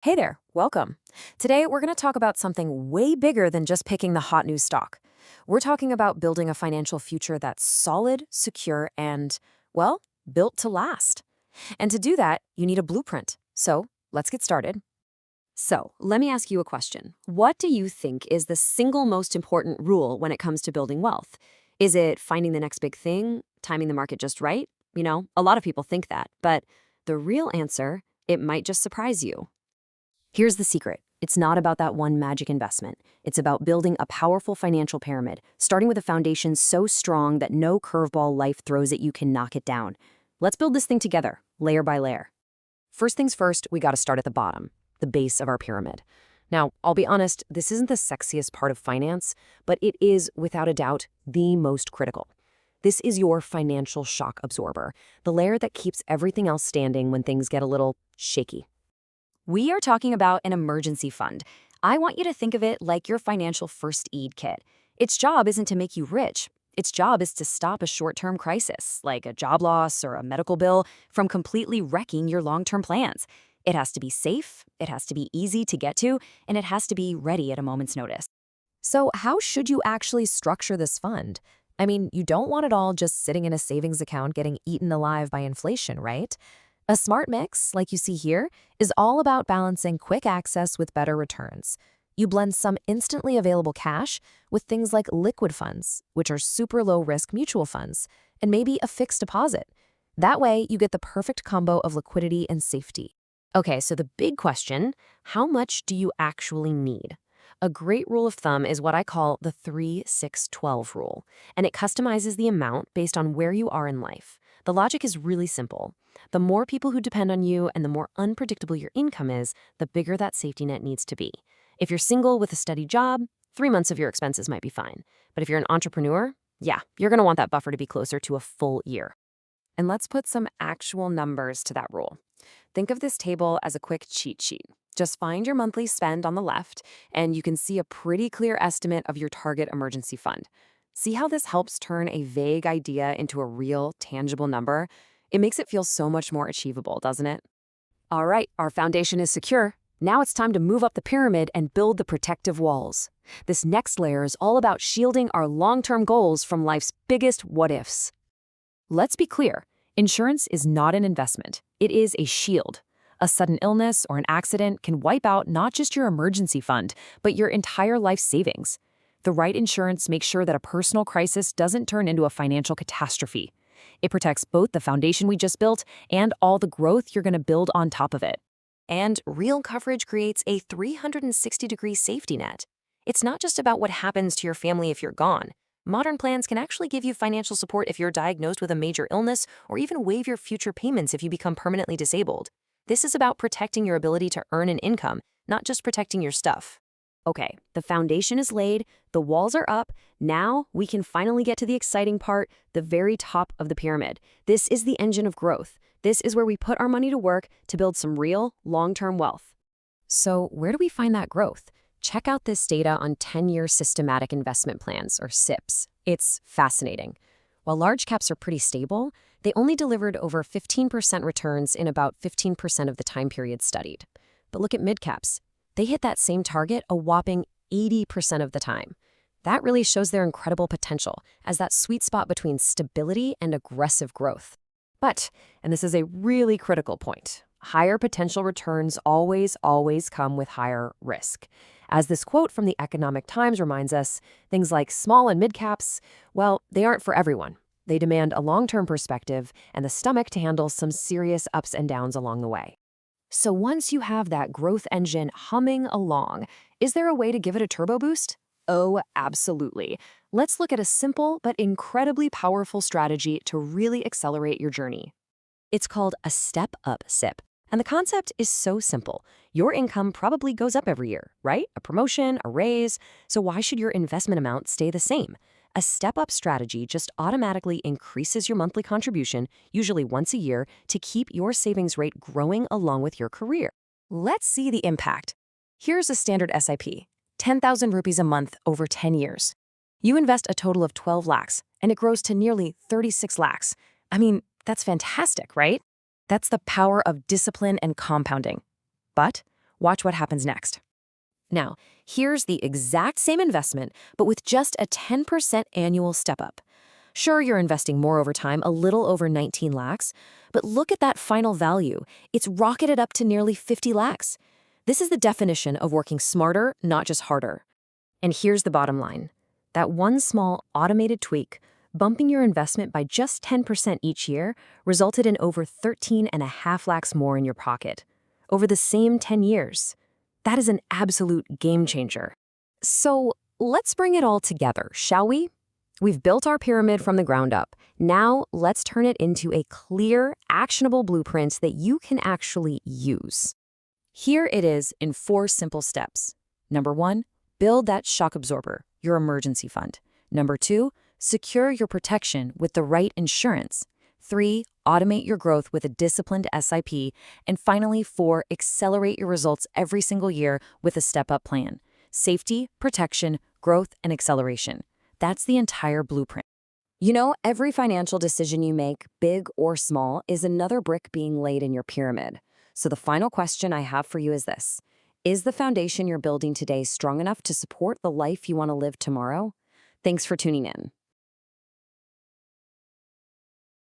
Hey there, welcome. Today, we're going to talk about something way bigger than just picking the hot new stock. We're talking about building a financial future that's solid, secure, and, well, built to last. And to do that, you need a blueprint. So, let's get started. So, let me ask you a question. What do you think is the single most important rule when it comes to building wealth? Is it finding the next big thing, timing the market just right? A lot of people think that, but the real answer, it might just surprise you. Here's the secret. It's not about that one magic investment. It's about building a powerful financial pyramid, starting with a foundation so strong that no curveball life throws at you can knock it down. Let's build this thing together, layer by layer. First things first, we gotta start at the bottom, the base of our pyramid. Now, I'll be honest, this isn't the sexiest part of finance, but it is, without a doubt, the most critical. This is your financial shock absorber, the layer that keeps everything else standing when things get a little shaky. We are talking about an emergency fund. I want you to think of it like your financial first aid kit. Its job isn't to make you rich. Its job is to stop a short-term crisis, like a job loss or a medical bill, from completely wrecking your long-term plans. It has to be safe, it has to be easy to get to, and it has to be ready at a moment's notice. So how should you actually structure this fund? I mean, you don't want it all just sitting in a savings account getting eaten alive by inflation, right? A smart mix, like you see here, is all about balancing quick access with better returns. You blend some instantly available cash with things like liquid funds, which are super low-risk mutual funds, and maybe a fixed deposit. That way, you get the perfect combo of liquidity and safety. Okay, so the big question, how much do you actually need? A great rule of thumb is what I call the 3-6-12 rule, and it customizes the amount based on where you are in life. The logic is really simple. The more people who depend on you and the more unpredictable your income is, the bigger that safety net needs to be. If you're single with a steady job, 3 months of your expenses might be fine. But if you're an entrepreneur, yeah, you're going to want that buffer to be closer to a full year. And let's put some actual numbers to that rule. Think of this table as a quick cheat sheet. Just find your monthly spend on the left, and you can see a pretty clear estimate of your target emergency fund. See how this helps turn a vague idea into a real, tangible number? It makes it feel so much more achievable, doesn't it? All right, our foundation is secure. Now it's time to move up the pyramid and build the protective walls. This next layer is all about shielding our long-term goals from life's biggest what-ifs. Let's be clear, insurance is not an investment. It is a shield. A sudden illness or an accident can wipe out not just your emergency fund, but your entire life savings. The right insurance makes sure that a personal crisis doesn't turn into a financial catastrophe. It protects both the foundation we just built and all the growth you're going to build on top of it. And real coverage creates a 360-degree safety net. It's not just about what happens to your family if you're gone. Modern plans can actually give you financial support if you're diagnosed with a major illness or even waive your future payments if you become permanently disabled. This is about protecting your ability to earn an income, not just protecting your stuff. Okay, the foundation is laid, the walls are up. Now we can finally get to the exciting part, the very top of the pyramid. This is the engine of growth. This is where we put our money to work to build some real, long-term wealth. So where do we find that growth? Check out this data on 10-year systematic investment plans, or SIPs. It's fascinating. While large caps are pretty stable, they only delivered over 15% returns in about 15% of the time period studied. But look at mid-caps. They hit that same target a whopping 80% of the time. That really shows their incredible potential as that sweet spot between stability and aggressive growth. But, and this is a really critical point, higher potential returns always come with higher risk. As this quote from the Economic Times reminds us, things like small and mid caps, well, they aren't for everyone. They demand a long-term perspective and the stomach to handle some serious ups and downs along the way. So once you have that growth engine humming along, is there a way to give it a turbo boost? Oh, absolutely. Let's look at a simple but incredibly powerful strategy to really accelerate your journey. It's called a step-up SIP. And the concept is so simple. Your income probably goes up every year, right? A promotion, a raise. So why should your investment amount stay the same? A step-up strategy just automatically increases your monthly contribution, usually once a year, to keep your savings rate growing along with your career. Let's see the impact. Here's a standard SIP, 10,000 rupees a month over 10 years. You invest a total of 12 lakhs, and it grows to nearly 36 lakhs. I mean, that's fantastic, right? That's the power of discipline and compounding. But Watch what happens next. Now, here's the exact same investment, but with just a 10% annual step up. Sure, you're investing more over time, a little over 19 lakhs, but look at that final value. It's rocketed up to nearly 50 lakhs. This is the definition of working smarter, not just harder. And here's the bottom line. That one small automated tweak, bumping your investment by just 10% each year, resulted in over 13.5 lakhs more in your pocket. Over the same 10 years. That is an absolute game changer. So let's bring it all together, shall we? We've built our pyramid from the ground up. Now let's turn it into a clear, actionable blueprint that you can actually use. Here it is in 4 simple steps. Number 1, build that shock absorber, your emergency fund. Number 2, secure your protection with the right insurance. 3, automate your growth with a disciplined SIP. And finally, 4, accelerate your results every single year with a step-up plan. Safety, protection, growth, and acceleration. That's the entire blueprint. You know, every financial decision you make, big or small, is another brick being laid in your pyramid. So the final question I have for you is this. Is the foundation you're building today strong enough to support the life you want to live tomorrow? Thanks for tuning in.